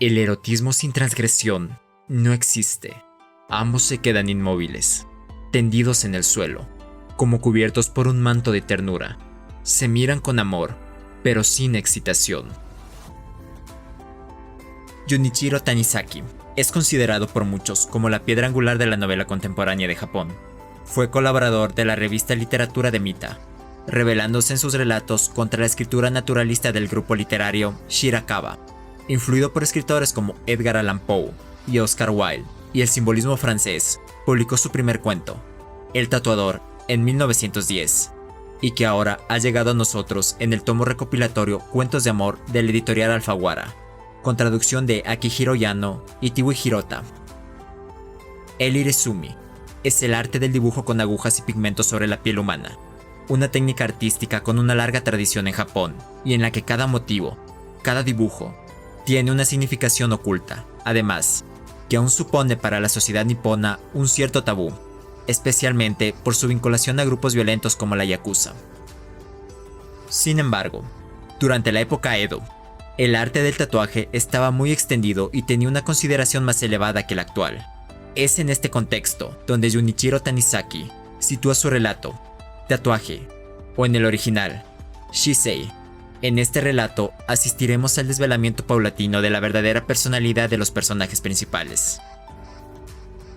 El erotismo sin transgresión no existe. Ambos se quedan inmóviles, tendidos en el suelo, como cubiertos por un manto de ternura. Se miran con amor, pero sin excitación. Junichiro Tanizaki es considerado por muchos como la piedra angular de la novela contemporánea de Japón. Fue colaborador de la revista Literatura de Mita, rebelándose en sus relatos contra la escritura naturalista del grupo literario Shirakawa. Influido por escritores como Edgar Allan Poe y Oscar Wilde y el simbolismo francés, publicó su primer cuento, El tatuador, en 1910, y que ahora ha llegado a nosotros en el tomo recopilatorio Cuentos de Amor de la editorial Alfaguara, con traducción de Akihiro Yano y Tiwi Hirota. El irezumi es el arte del dibujo con agujas y pigmentos sobre la piel humana, una técnica artística con una larga tradición en Japón y en la que cada motivo, cada dibujo, tiene una significación oculta, además, que aún supone para la sociedad nipona un cierto tabú, especialmente por su vinculación a grupos violentos como la Yakuza. Sin embargo, durante la época Edo, el arte del tatuaje estaba muy extendido y tenía una consideración más elevada que la actual. Es en este contexto donde Junichiro Tanizaki sitúa su relato, Tatuaje, o en el original, Shisei. En este relato asistiremos al desvelamiento paulatino de la verdadera personalidad de los personajes principales.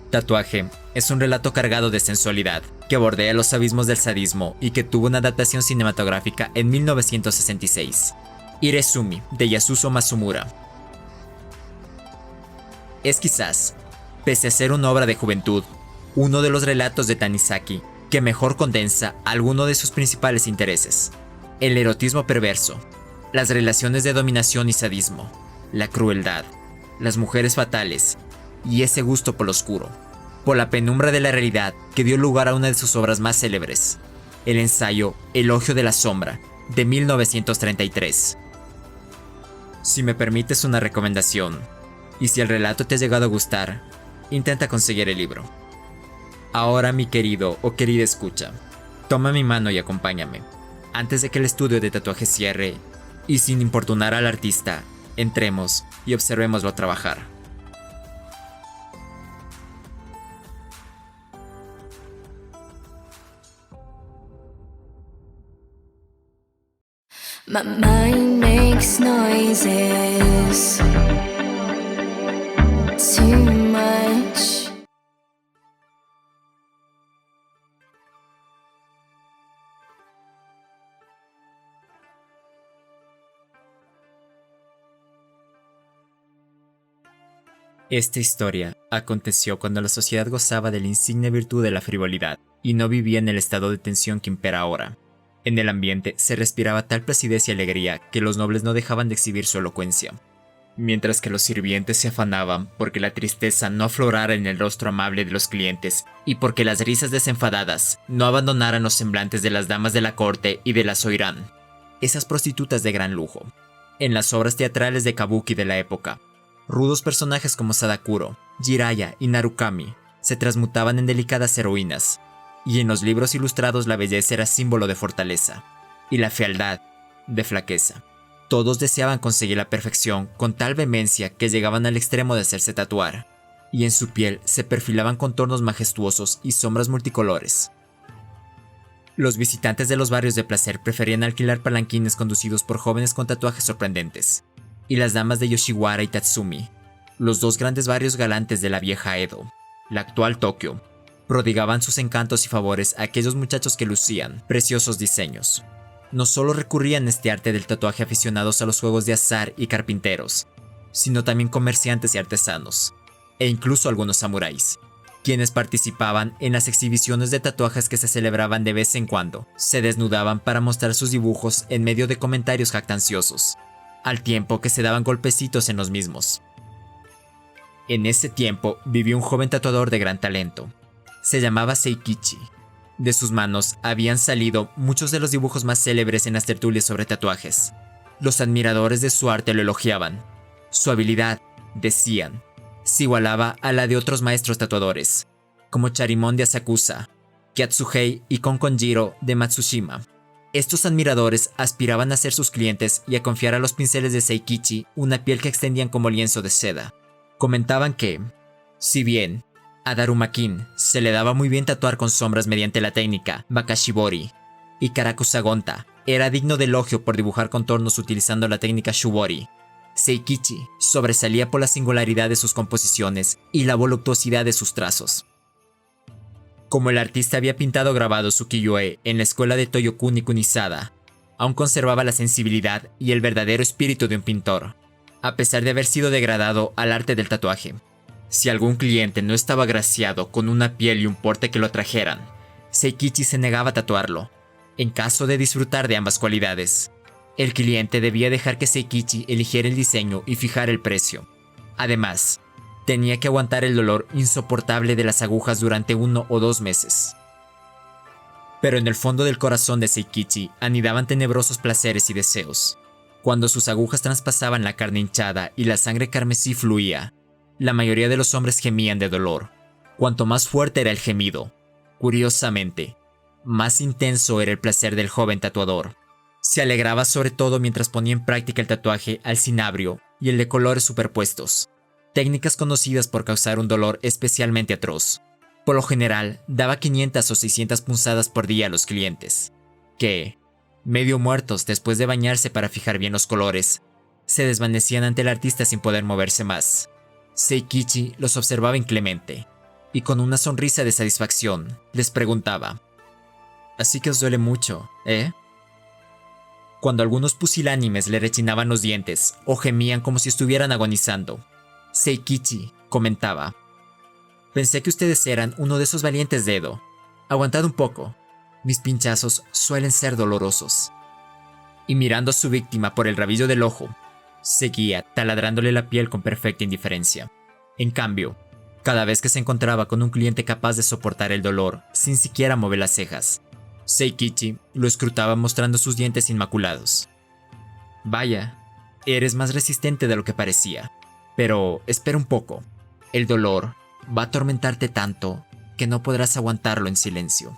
Tatuaje es un relato cargado de sensualidad, que bordea los abismos del sadismo y que tuvo una adaptación cinematográfica en 1966, Irezumi, de Yasuzo Matsumura. Es quizás, pese a ser una obra de juventud, uno de los relatos de Tanizaki que mejor condensa alguno de sus principales intereses: el erotismo perverso, las relaciones de dominación y sadismo, la crueldad, las mujeres fatales y ese gusto por lo oscuro, por la penumbra de la realidad que dio lugar a una de sus obras más célebres, el ensayo Elogio de la Sombra, de 1933. Si me permites una recomendación, y si el relato te ha llegado a gustar, intenta conseguir el libro. Ahora, mi querido o querida escucha, toma mi mano y acompáñame. Antes de que el estudio de tatuaje cierre, y sin importunar al artista, entremos y observémoslo trabajar. My mind makes noises too much. Esta historia aconteció cuando la sociedad gozaba de la insigne virtud de la frivolidad y no vivía en el estado de tensión que impera ahora. En el ambiente se respiraba tal placidez y alegría que los nobles no dejaban de exhibir su elocuencia, mientras que los sirvientes se afanaban porque la tristeza no aflorara en el rostro amable de los clientes y porque las risas desenfadadas no abandonaran los semblantes de las damas de la corte y de la soirán, esas prostitutas de gran lujo. En las obras teatrales de kabuki de la época, rudos personajes como Sadakuro, Jiraiya y Narukami se transmutaban en delicadas heroínas, y en los libros ilustrados la belleza era símbolo de fortaleza, y la fealdad, de flaqueza. Todos deseaban conseguir la perfección con tal vehemencia que llegaban al extremo de hacerse tatuar, y en su piel se perfilaban contornos majestuosos y sombras multicolores. Los visitantes de los barrios de placer preferían alquilar palanquines conducidos por jóvenes con tatuajes sorprendentes, y las damas de Yoshiwara y Tatsumi, los dos grandes barrios galantes de la vieja Edo, la actual Tokio, prodigaban sus encantos y favores a aquellos muchachos que lucían preciosos diseños. No solo recurrían a este arte del tatuaje aficionados a los juegos de azar y carpinteros, sino también comerciantes y artesanos, e incluso algunos samuráis, quienes participaban en las exhibiciones de tatuajes que se celebraban de vez en cuando. Se desnudaban para mostrar sus dibujos en medio de comentarios jactanciosos, al tiempo que se daban golpecitos en los mismos. En ese tiempo vivió un joven tatuador de gran talento. Se llamaba Seikichi. De sus manos habían salido muchos de los dibujos más célebres en las tertulias sobre tatuajes. Los admiradores de su arte lo elogiaban. Su habilidad, decían, se igualaba a la de otros maestros tatuadores, como Charimon de Asakusa, Kyatsuhei y Kon Konjiro de Matsushima. Estos admiradores aspiraban a ser sus clientes y a confiar a los pinceles de Seikichi una piel que extendían como lienzo de seda. Comentaban que, si bien a Daruma-kin se le daba muy bien tatuar con sombras mediante la técnica Bakashibori, y Karakusagonta era digno de elogio por dibujar contornos utilizando la técnica Shubori, Seikichi sobresalía por la singularidad de sus composiciones y la voluptuosidad de sus trazos. Como el artista había pintado grabados ukiyo-e en la escuela de Toyokuni Kunisada, aún conservaba la sensibilidad y el verdadero espíritu de un pintor, a pesar de haber sido degradado al arte del tatuaje. Si algún cliente no estaba agraciado con una piel y un porte que lo atrajeran, Seikichi se negaba a tatuarlo, en caso de disfrutar de ambas cualidades. El cliente debía dejar que Seikichi eligiera el diseño y fijar el precio. Además, tenía que aguantar el dolor insoportable de las agujas durante 1 o 2 meses. Pero en el fondo del corazón de Seikichi anidaban tenebrosos placeres y deseos. Cuando sus agujas traspasaban la carne hinchada y la sangre carmesí fluía, la mayoría de los hombres gemían de dolor. Cuanto más fuerte era el gemido, curiosamente, más intenso era el placer del joven tatuador. Se alegraba sobre todo mientras ponía en práctica el tatuaje al cinabrio y el de colores superpuestos, técnicas conocidas por causar un dolor especialmente atroz. Por lo general, daba 500 o 600 punzadas por día a los clientes, que, medio muertos después de bañarse para fijar bien los colores, se desvanecían ante el artista sin poder moverse más. Seikichi los observaba inclemente, y con una sonrisa de satisfacción, les preguntaba: «Así que os duele mucho, ¿eh?». Cuando algunos pusilánimes le rechinaban los dientes o gemían como si estuvieran agonizando, Seikichi comentaba: «Pensé que ustedes eran uno de esos valientes de Edo. Aguantad un poco, mis pinchazos suelen ser dolorosos». Y mirando a su víctima por el rabillo del ojo, seguía taladrándole la piel con perfecta indiferencia. En cambio, cada vez que se encontraba con un cliente capaz de soportar el dolor sin siquiera mover las cejas, Seikichi lo escrutaba mostrando sus dientes inmaculados. «Vaya, eres más resistente de lo que parecía. Pero espera un poco. El dolor va a atormentarte tanto que no podrás aguantarlo en silencio».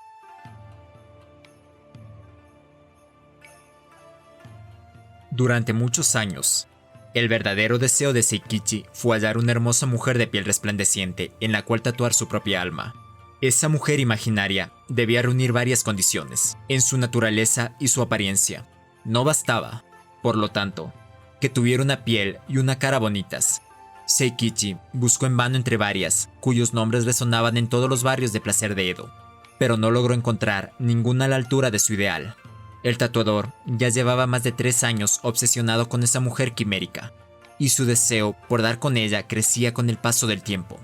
Durante muchos años, el verdadero deseo de Seikichi fue hallar una hermosa mujer de piel resplandeciente en la cual tatuar su propia alma. Esa mujer imaginaria debía reunir varias condiciones, en su naturaleza y su apariencia. No bastaba, por lo tanto, que tuviera una piel y una cara bonitas. Seikichi buscó en vano entre varias, cuyos nombres resonaban en todos los barrios de placer de Edo, pero no logró encontrar ninguna a la altura de su ideal. El tatuador ya llevaba más de 3 años obsesionado con esa mujer quimérica, y su deseo por dar con ella crecía con el paso del tiempo.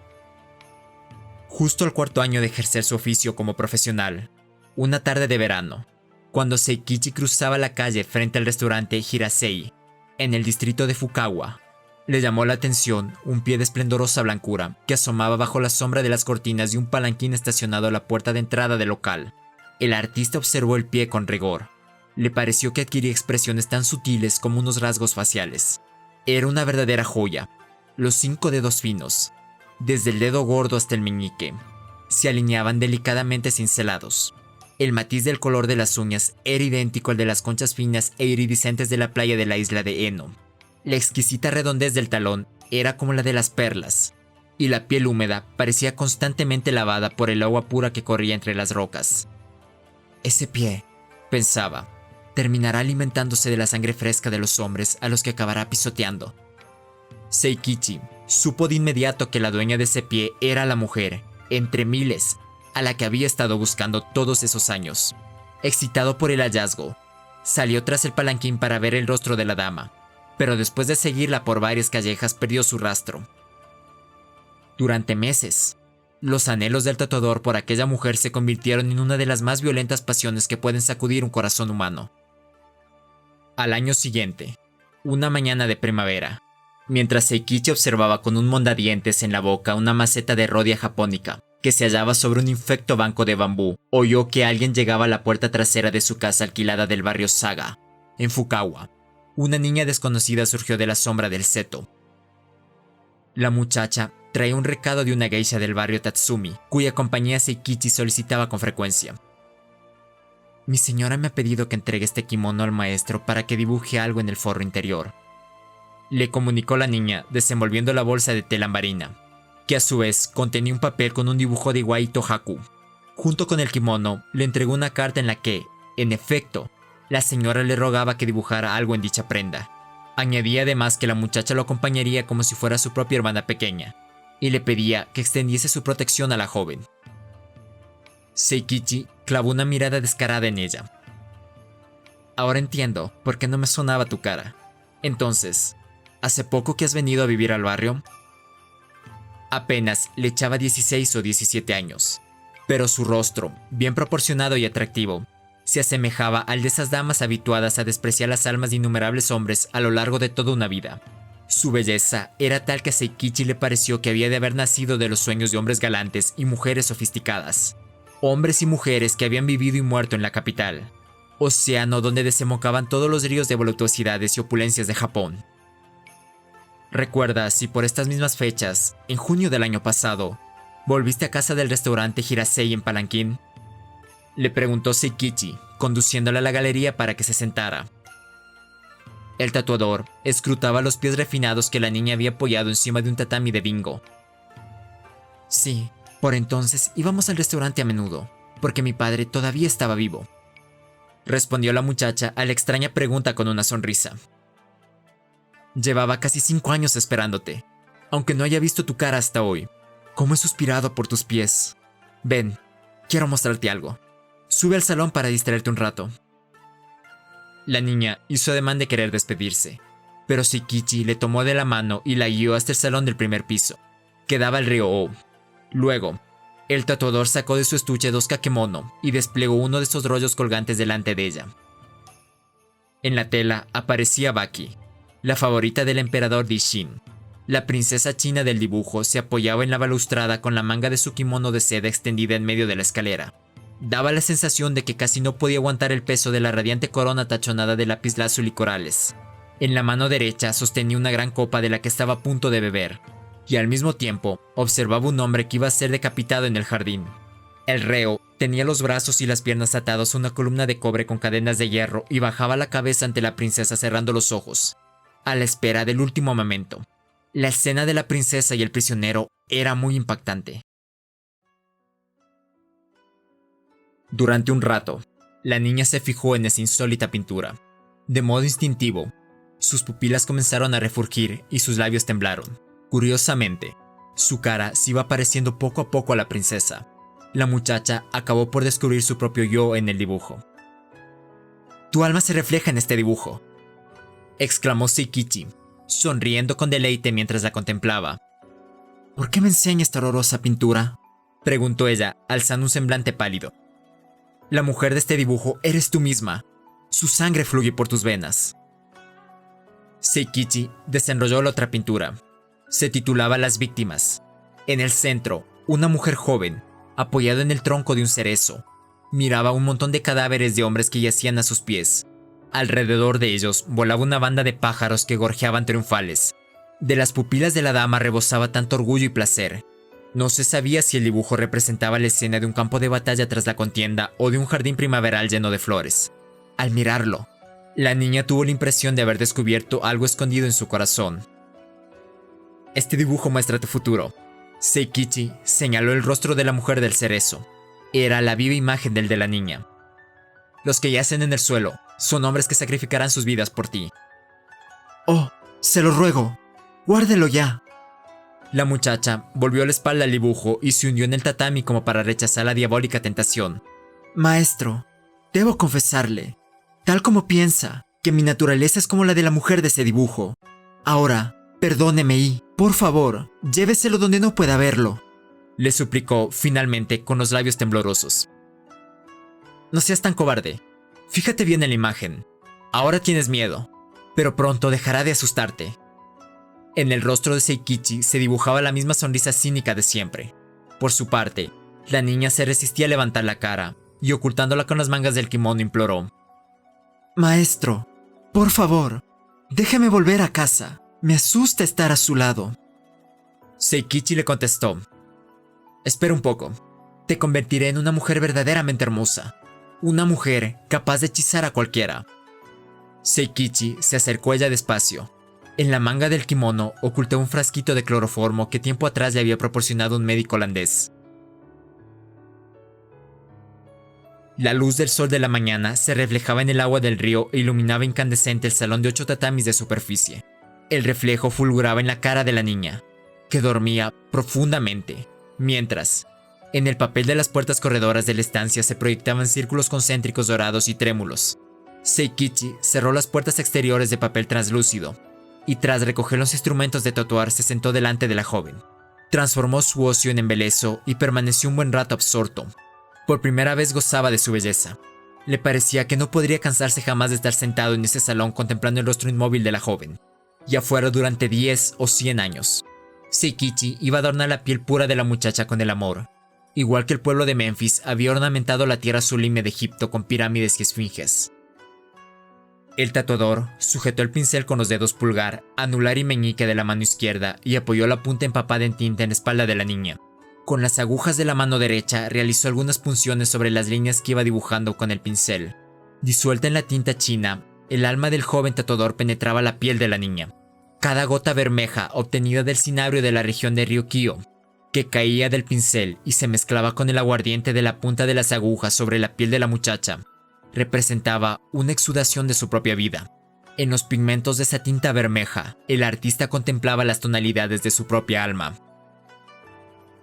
Justo al 4.º año de ejercer su oficio como profesional, una tarde de verano, cuando Seikichi cruzaba la calle frente al restaurante Hirasei, en el distrito de Fukawa, le llamó la atención un pie de esplendorosa blancura que asomaba bajo la sombra de las cortinas de un palanquín estacionado a la puerta de entrada del local. El artista observó el pie con rigor. Le pareció que adquiría expresiones tan sutiles como unos rasgos faciales. Era una verdadera joya. Los 5 dedos finos, desde el dedo gordo hasta el meñique, se alineaban delicadamente cincelados. El matiz del color de las uñas era idéntico al de las conchas finas e iridiscentes de la playa de la isla de Eno. La exquisita redondez del talón era como la de las perlas, y la piel húmeda parecía constantemente lavada por el agua pura que corría entre las rocas. Ese pie, pensaba, terminará alimentándose de la sangre fresca de los hombres a los que acabará pisoteando. Seikichi supo de inmediato que la dueña de ese pie era la mujer, entre miles, a la que había estado buscando todos esos años. Excitado por el hallazgo, salió tras el palanquín para ver el rostro de la dama, pero después de seguirla por varias callejas perdió su rastro. Durante meses, los anhelos del tatuador por aquella mujer se convirtieron en una de las más violentas pasiones que pueden sacudir un corazón humano. Al año siguiente, una mañana de primavera, mientras Seikichi observaba con un mondadientes en la boca una maceta de Rhodia japónica que se hallaba sobre un infecto banco de bambú, oyó que alguien llegaba a la puerta trasera de su casa alquilada del barrio Saga, en Fukawa. Una niña desconocida surgió de la sombra del seto. La muchacha traía un recado de una geisha del barrio Tatsumi, cuya compañía Seikichi solicitaba con frecuencia. Mi señora me ha pedido que entregue este kimono al maestro para que dibuje algo en el forro interior. Le comunicó la niña, desenvolviendo la bolsa de tela marina, que a su vez contenía un papel con un dibujo de Iwai Tohaku. Junto con el kimono, le entregó una carta en la que, en efecto, la señora le rogaba que dibujara algo en dicha prenda. Añadía además que la muchacha lo acompañaría como si fuera su propia hermana pequeña, y le pedía que extendiese su protección a la joven. Seikichi clavó una mirada descarada en ella. Ahora entiendo por qué no me sonaba tu cara. Entonces, ¿hace poco que has venido a vivir al barrio? Apenas le echaba 16 o 17 años, pero su rostro, bien proporcionado y atractivo, se asemejaba al de esas damas habituadas a despreciar las almas de innumerables hombres a lo largo de toda una vida. Su belleza era tal que a Seikichi le pareció que había de haber nacido de los sueños de hombres galantes y mujeres sofisticadas. Hombres y mujeres que habían vivido y muerto en la capital, océano donde desembocaban todos los ríos de voluptuosidades y opulencias de Japón. ¿Recuerdas si por estas mismas fechas, en junio del año pasado, volviste a casa del restaurante Hirasei en Palanquín? Le preguntó Seikichi, conduciéndola a la galería para que se sentara. El tatuador escrutaba los pies refinados que la niña había apoyado encima de un tatami de bingo. Sí, por entonces íbamos al restaurante a menudo, porque mi padre todavía estaba vivo. Respondió la muchacha a la extraña pregunta con una sonrisa. Llevaba casi 5 años esperándote, aunque no haya visto tu cara hasta hoy. ¿Cómo he suspirado por tus pies? Ven, quiero mostrarte algo. Sube al salón para distraerte un rato. La niña hizo ademán de querer despedirse, pero Seikichi le tomó de la mano y la guió hasta el salón del primer piso, que daba al río Oh. Luego, el tatuador sacó de su estuche 2 kakemono y desplegó uno de esos rollos colgantes delante de ella. En la tela aparecía Baki, la favorita del emperador Dishin. La princesa china del dibujo se apoyaba en la balustrada con la manga de su kimono de seda extendida en medio de la escalera. Daba la sensación de que casi no podía aguantar el peso de la radiante corona tachonada de lapislázuli y corales. En la mano derecha sostenía una gran copa de la que estaba a punto de beber, y al mismo tiempo observaba un hombre que iba a ser decapitado en el jardín. El reo tenía los brazos y las piernas atados a una columna de cobre con cadenas de hierro y bajaba la cabeza ante la princesa cerrando los ojos, a la espera del último momento. La escena de la princesa y el prisionero era muy impactante. Durante un rato, la niña se fijó en esa insólita pintura. De modo instintivo, sus pupilas comenzaron a refulgir y sus labios temblaron. Curiosamente, su cara se iba pareciendo poco a poco a la princesa. La muchacha acabó por descubrir su propio yo en el dibujo. «Tu alma se refleja en este dibujo», exclamó Seikichi, sonriendo con deleite mientras la contemplaba. «¿Por qué me enseña esta horrorosa pintura?», preguntó ella, alzando un semblante pálido. «La mujer de este dibujo eres tú misma. Su sangre fluye por tus venas». Seikichi desenrolló la otra pintura. Se titulaba Las víctimas. En el centro, una mujer joven, apoyada en el tronco de un cerezo, miraba un montón de cadáveres de hombres que yacían a sus pies. Alrededor de ellos volaba una banda de pájaros que gorjeaban triunfales. De las pupilas de la dama rebosaba tanto orgullo y placer. No se sabía si el dibujo representaba la escena de un campo de batalla tras la contienda o de un jardín primaveral lleno de flores. Al mirarlo, la niña tuvo la impresión de haber descubierto algo escondido en su corazón. «Este dibujo muestra tu futuro». Seikichi señaló el rostro de la mujer del cerezo. Era la viva imagen del de la niña. «Los que yacen en el suelo son hombres que sacrificarán sus vidas por ti». «Oh, se lo ruego, guárdelo ya». La muchacha volvió la espalda al dibujo y se hundió en el tatami como para rechazar la diabólica tentación. «Maestro, debo confesarle, tal como piensa, que mi naturaleza es como la de la mujer de ese dibujo. Ahora, perdóneme y, por favor, lléveselo donde no pueda verlo», le suplicó finalmente con los labios temblorosos. «No seas tan cobarde. Fíjate bien en la imagen. Ahora tienes miedo, pero pronto dejará de asustarte». En el rostro de Seikichi se dibujaba la misma sonrisa cínica de siempre. Por su parte, la niña se resistía a levantar la cara y ocultándola con las mangas del kimono imploró. «Maestro, por favor, déjeme volver a casa. Me asusta estar a su lado». Seikichi le contestó. «Espera un poco. Te convertiré en una mujer verdaderamente hermosa. Una mujer capaz de hechizar a cualquiera. Seikichi se acercó a ella despacio. En la manga del kimono ocultó un frasquito de cloroformo que tiempo atrás le había proporcionado un médico holandés. La luz del sol de la mañana se reflejaba en el agua del río e iluminaba incandescente el salón de 8 tatamis de superficie. El reflejo fulguraba en la cara de la niña, que dormía profundamente, mientras, en el papel de las puertas corredoras de la estancia se proyectaban círculos concéntricos dorados y trémulos. Seikichi cerró las puertas exteriores de papel translúcido, y tras recoger los instrumentos de tatuar se sentó delante de la joven. Transformó su ocio en embeleso y permaneció un buen rato absorto. Por primera vez gozaba de su belleza. Le parecía que no podría cansarse jamás de estar sentado en ese salón contemplando el rostro inmóvil de la joven, ya fuera durante 10 o 100 años. Seikichi iba a adornar la piel pura de la muchacha con el amor. Igual que el pueblo de Memphis había ornamentado la tierra sublime de Egipto con pirámides y esfinges. El tatuador sujetó el pincel con los dedos pulgar, anular y meñique de la mano izquierda y apoyó la punta empapada en tinta en la espalda de la niña. Con las agujas de la mano derecha realizó algunas punciones sobre las líneas que iba dibujando con el pincel. Disuelta en la tinta china, el alma del joven tatuador penetraba la piel de la niña. Cada gota bermeja obtenida del cinabrio de la región de Ryukyu, que caía del pincel y se mezclaba con el aguardiente de la punta de las agujas sobre la piel de la muchacha, representaba una exudación de su propia vida. En los pigmentos de esa tinta bermeja, el artista contemplaba las tonalidades de su propia alma.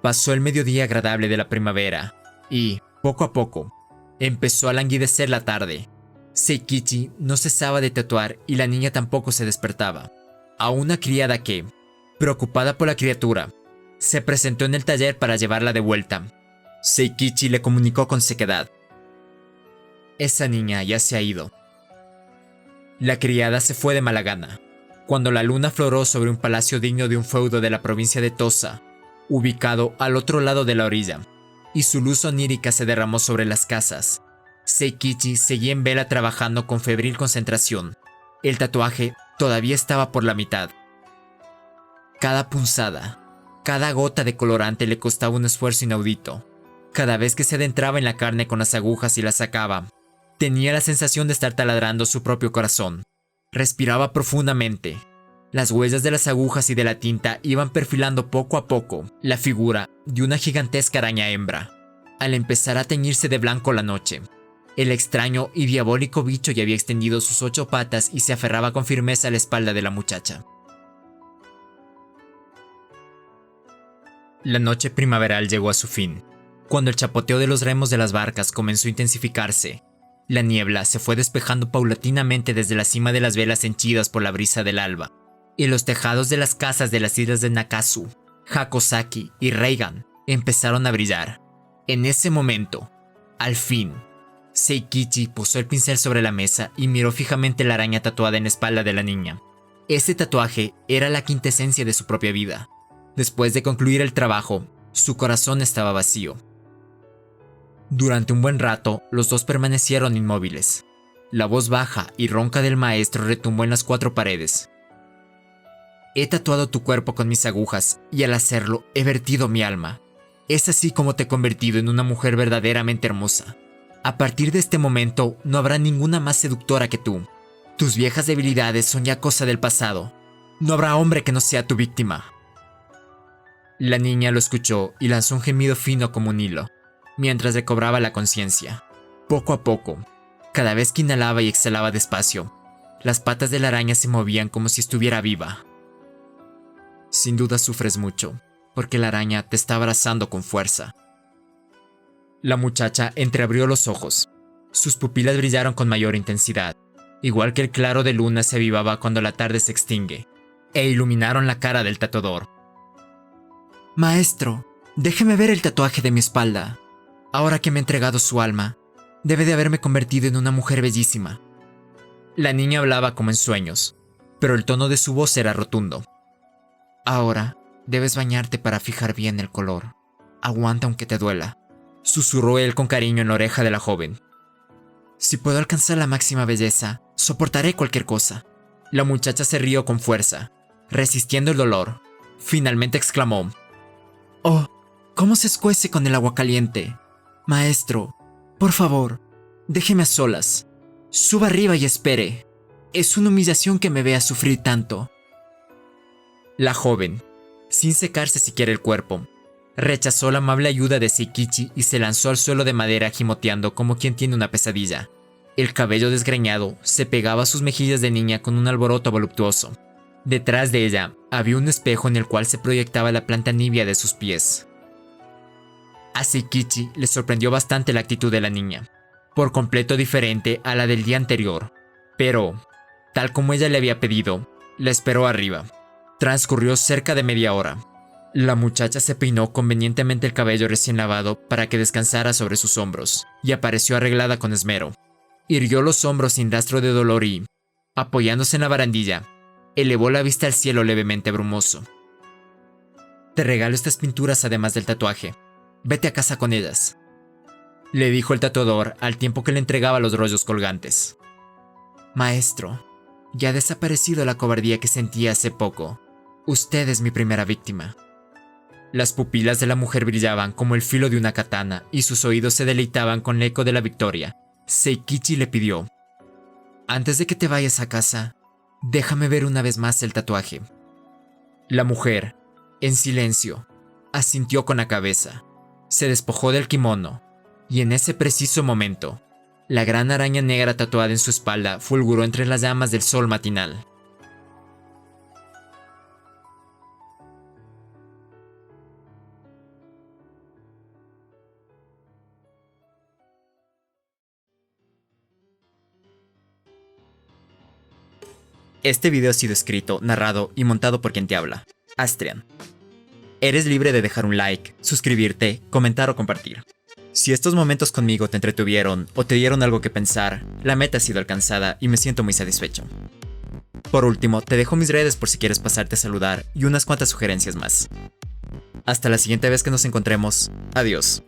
Pasó el mediodía agradable de la primavera, y, poco a poco, empezó a languidecer la tarde. Seikichi no cesaba de tatuar y la niña tampoco se despertaba. A una criada que, preocupada por la criatura, se presentó en el taller para llevarla de vuelta. Seikichi le comunicó con sequedad: esa niña ya se ha ido. La criada se fue de mala gana. Cuando la luna floró sobre un palacio digno de un feudo de la provincia de Tosa, ubicado al otro lado de la orilla, y su luz onírica se derramó sobre las casas, Seikichi seguía en vela trabajando con febril concentración. El tatuaje todavía estaba por la mitad. Cada punzada, cada gota de colorante le costaba un esfuerzo inaudito. Cada vez que se adentraba en la carne con las agujas y la sacaba, tenía la sensación de estar taladrando su propio corazón. Respiraba profundamente. Las huellas de las agujas y de la tinta iban perfilando poco a poco la figura de una gigantesca araña hembra. Al empezar a teñirse de blanco la noche, el extraño y diabólico bicho ya había extendido sus 8 patas y se aferraba con firmeza a la espalda de la muchacha. La noche primaveral llegó a su fin. Cuando el chapoteo de los remos de las barcas comenzó a intensificarse, la niebla se fue despejando paulatinamente desde la cima de las velas henchidas por la brisa del alba, y los tejados de las casas de las islas de Nakasu, Hakosaki y Reigan empezaron a brillar. En ese momento, al fin, Seikichi posó el pincel sobre la mesa y miró fijamente la araña tatuada en la espalda de la niña. Ese tatuaje era la quintesencia de su propia vida. Después de concluir el trabajo, su corazón estaba vacío. Durante un buen rato, los dos permanecieron inmóviles. La voz baja y ronca del maestro retumbó en las 4 paredes. He tatuado tu cuerpo con mis agujas y al hacerlo he vertido mi alma. Es así como te he convertido en una mujer verdaderamente hermosa. A partir de este momento no habrá ninguna más seductora que tú. Tus viejas debilidades son ya cosa del pasado. No habrá hombre que no sea tu víctima. La niña lo escuchó y lanzó un gemido fino como un hilo, mientras recobraba la conciencia. Poco a poco, cada vez que inhalaba y exhalaba despacio, las patas de la araña se movían como si estuviera viva. Sin duda sufres mucho, porque la araña te está abrazando con fuerza. La muchacha entreabrió los ojos. Sus pupilas brillaron con mayor intensidad, igual que el claro de luna se avivaba cuando la tarde se extingue, e iluminaron la cara del tatuador. Maestro, déjeme ver el tatuaje de mi espalda. Ahora que me ha entregado su alma, debe de haberme convertido en una mujer bellísima. La niña hablaba como en sueños, pero el tono de su voz era rotundo. Ahora, debes bañarte para fijar bien el color. Aguanta aunque te duela, susurró él con cariño en la oreja de la joven. Si puedo alcanzar la máxima belleza, soportaré cualquier cosa. La muchacha se rió con fuerza, resistiendo el dolor. Finalmente exclamó: «Oh, ¿cómo se escuece con el agua caliente? Maestro, por favor, Déjeme a solas. Suba arriba y espere. Es una humillación que me vea sufrir tanto. La joven, sin secarse siquiera el cuerpo, rechazó la amable ayuda de Seikichi y se lanzó al suelo de madera gimoteando como quien tiene una pesadilla. El cabello desgreñado se pegaba a sus mejillas de niña con un alboroto voluptuoso. Detrás de ella había un espejo en el cual se proyectaba la planta nibia de sus pies. A Seikichi le sorprendió bastante la actitud de la niña, por completo diferente a la del día anterior, pero, tal como ella le había pedido, la esperó arriba. Transcurrió cerca de media hora. La muchacha se peinó convenientemente el cabello recién lavado para que descansara sobre sus hombros, y apareció arreglada con esmero. Irguió los hombros sin rastro de dolor y, apoyándose en la barandilla, elevó la vista al cielo levemente brumoso. Te regalo estas pinturas además del tatuaje. Vete a casa con ellas, le dijo el tatuador al tiempo que le entregaba los rollos colgantes. Maestro, ya ha desaparecido la cobardía que sentía hace poco. Usted es mi primera víctima. Las pupilas de la mujer brillaban como el filo de una katana y sus oídos se deleitaban con el eco de la victoria. Seikichi le pidió: antes de que te vayas a casa, déjame ver una vez más el tatuaje. La mujer, en silencio, asintió con la cabeza. Se despojó del kimono, y en ese preciso momento, la gran araña negra tatuada en su espalda fulguró entre las llamas del sol matinal. Este video ha sido escrito, narrado y montado por quien te habla, Astrian. Eres libre de dejar un like, suscribirte, comentar o compartir. Si estos momentos conmigo te entretuvieron o te dieron algo que pensar, la meta ha sido alcanzada y me siento muy satisfecho. Por último, te dejo mis redes por si quieres pasarte a saludar y unas cuantas sugerencias más. Hasta la siguiente vez que nos encontremos. Adiós.